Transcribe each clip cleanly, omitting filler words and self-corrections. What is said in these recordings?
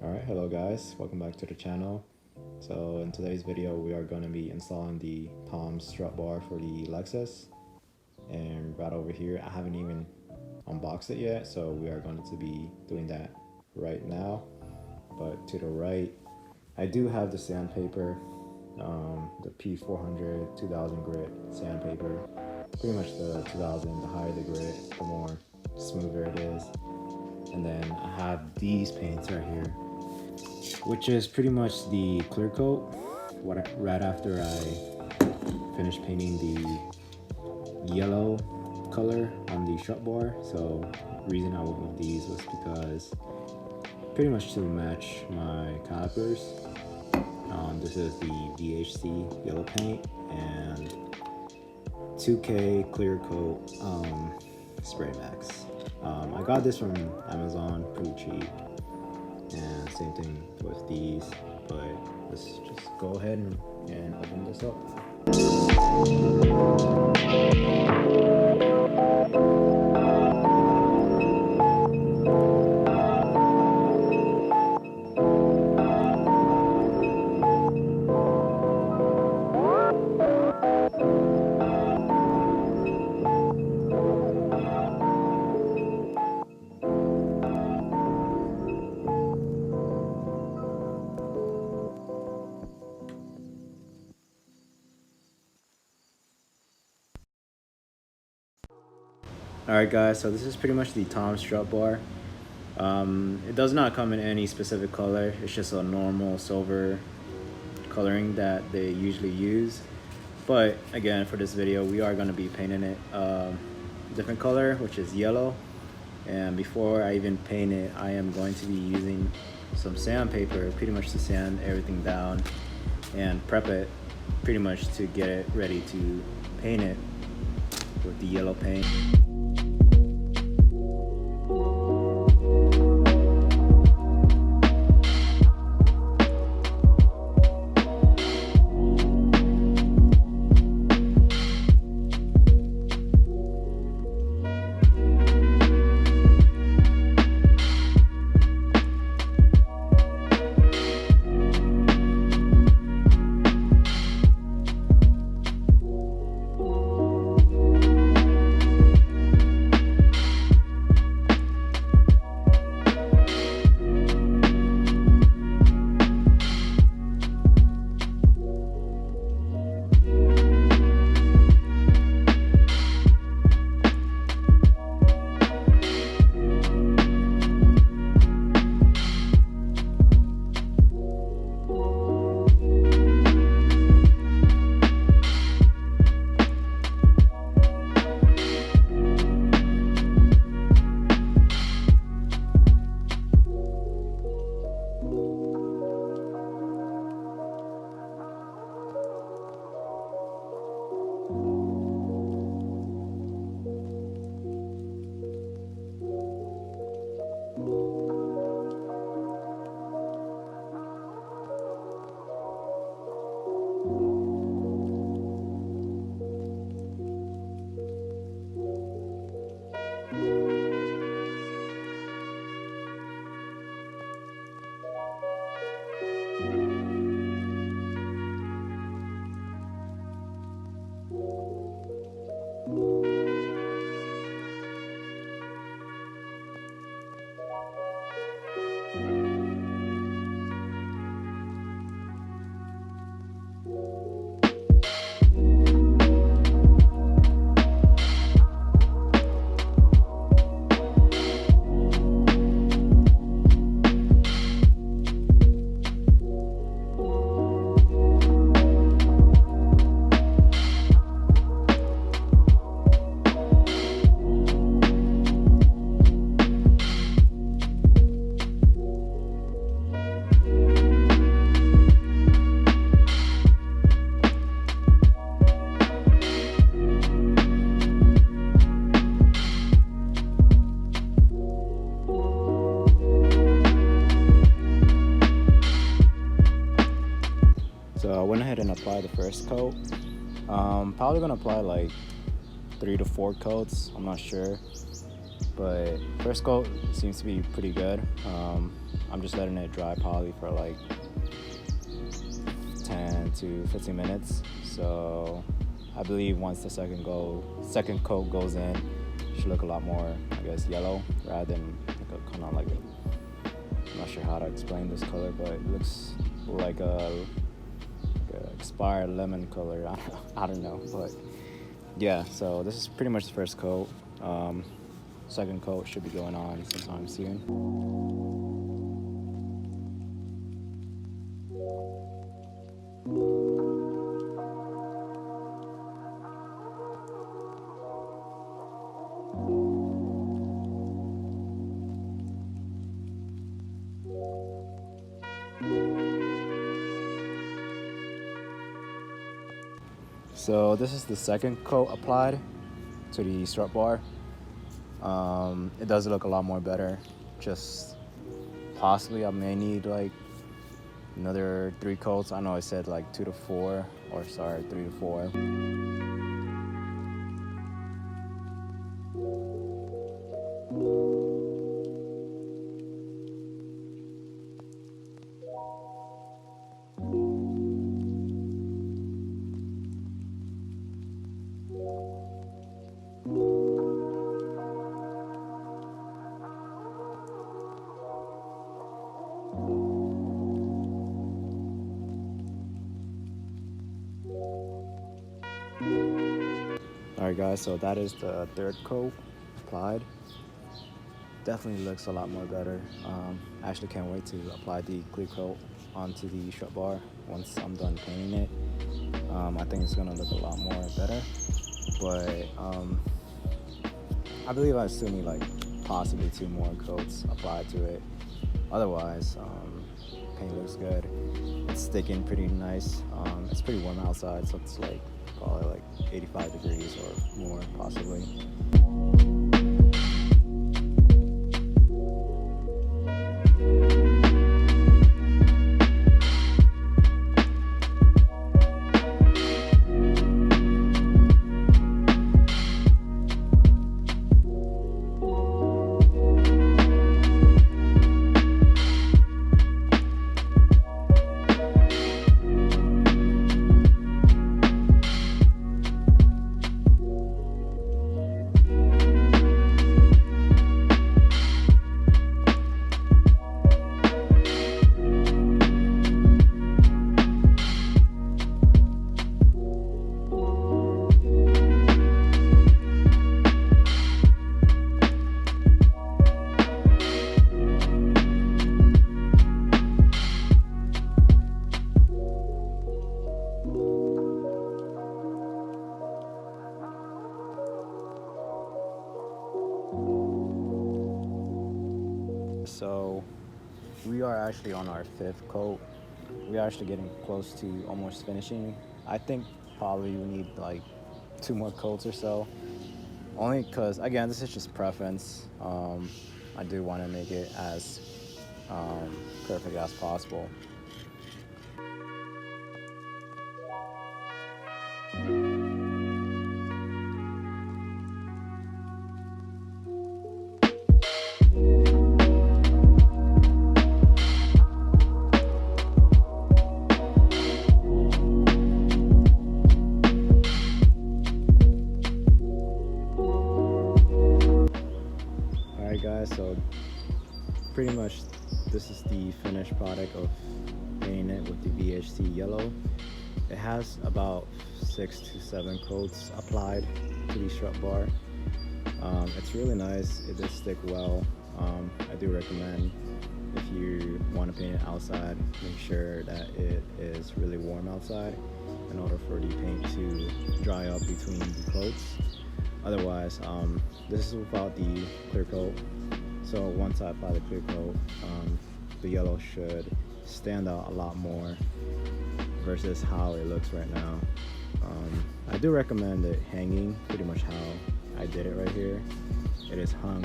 Alright, hello guys, welcome back to the channel. So in today's video we are going to be installing the Tom strut bar for the Lexus. And right over here, I haven't even unboxed it yet, so we are going to be doing that right now. But to the right, I do have the sandpaper, the P400 2000 grit sandpaper. Pretty much the 2000, the higher the grit, the more smoother it is. And then I have these paints right here, which is pretty much the clear coat. Right after I finished painting the yellow color on the strut bar. So the reason I went with these was because pretty much to match my calipers. This is the VHC yellow paint and 2K clear coat spray max. I got this from Amazon, pretty cheap, and same thing with these. But let's just go ahead and open this up. Alright guys, so this is pretty much the Tom strut bar. It does not come in any specific color. It's just a normal silver coloring that they usually use. But again, for this video, we are going to be painting it different color, which is yellow. And before I even paint it, I am going to be using some sandpaper, pretty much to sand everything down and prep it pretty much to get it ready to paint it with the yellow paint. So I went ahead and applied the first coat. Probably gonna apply like 3 to 4 coats, I'm not sure. But first coat seems to be pretty good. I'm just letting it dry probably for like 10 to 15 minutes. So I believe once the second coat goes in, it should look a lot more, I guess, yellow rather than like a kind of like I'm not sure how to explain this color, but it looks like a expired lemon color. I don't know, but yeah. So this is pretty much the first coat. Second coat should be going on sometime soon. So this is the second coat applied to the strut bar. It does look a lot more better. Just possibly I may need like another 3 coats. I know I said like 2 to 4, or sorry, 3 to 4. Alright guys, so that is the third coat applied. Definitely looks a lot more better. Actually can't wait to apply the clear coat onto the strut bar once I'm done painting it. I think it's gonna look a lot more better, but I believe I still need like possibly 2 more coats applied to it. Otherwise, paint looks good. It's sticking pretty nice. It's pretty warm outside, so it's like probably like 85 degrees or more possibly. So we are actually on our 5th coat. We're actually getting close to almost finishing. I think probably we need like 2 more coats or so. Only because, again, this is just preference. I do want to make it as perfect as possible. Guys, so pretty much this is the finished product of painting it with the VHT yellow. It has about 6 to 7 coats applied to the strut bar. It's really nice. It does stick well. I do recommend, if you want to paint it outside, make sure that it is really warm outside in order for the paint to dry up between the coats. Otherwise, this is without the clear coat. So once I apply the clear coat, the yellow should stand out a lot more versus how it looks right now. I do recommend it hanging pretty much how I did it right here. It is hung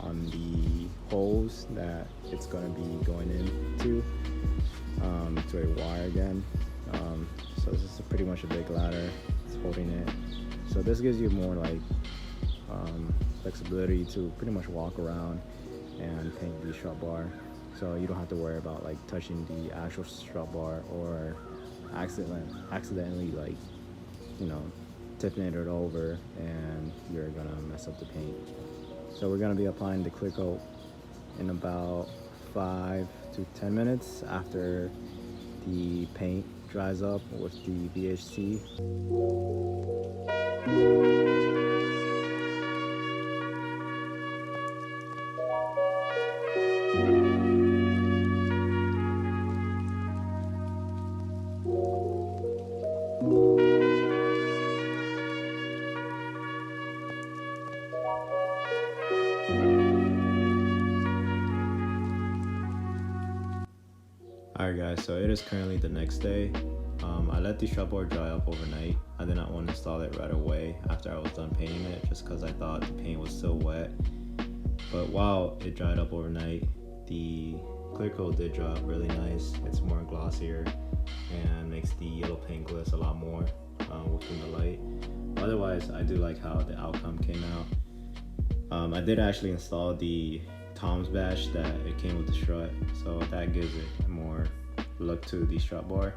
on the holes that it's going to be going into to a wire again. So this is pretty much a big ladder. It's holding it. So this gives you more like flexibility to pretty much walk around and paint the strut bar, so you don't have to worry about like touching the actual strut bar or accidentally like, you know, tipping it over and you're gonna mess up the paint. So we're gonna be applying the clear coat in about 5 to 10 minutes after the paint dries up with the VHC. Alright guys, so it is currently the next day. I let the strut bar dry up overnight. I did not want to install it right away after I was done painting it, just because I thought the paint was still wet. But while it dried up overnight, the clear coat did dry up really nice. It's more glossier and makes the yellow paint gliss a lot more within the light. Otherwise, I do like how the outcome came out. I did actually install the Tom's badge that it came with the strut, so that gives it more look to the strut bar.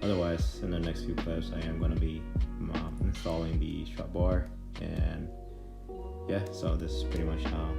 Otherwise, in the next few clips, I am going to be installing the strut bar, and yeah, so this is pretty much how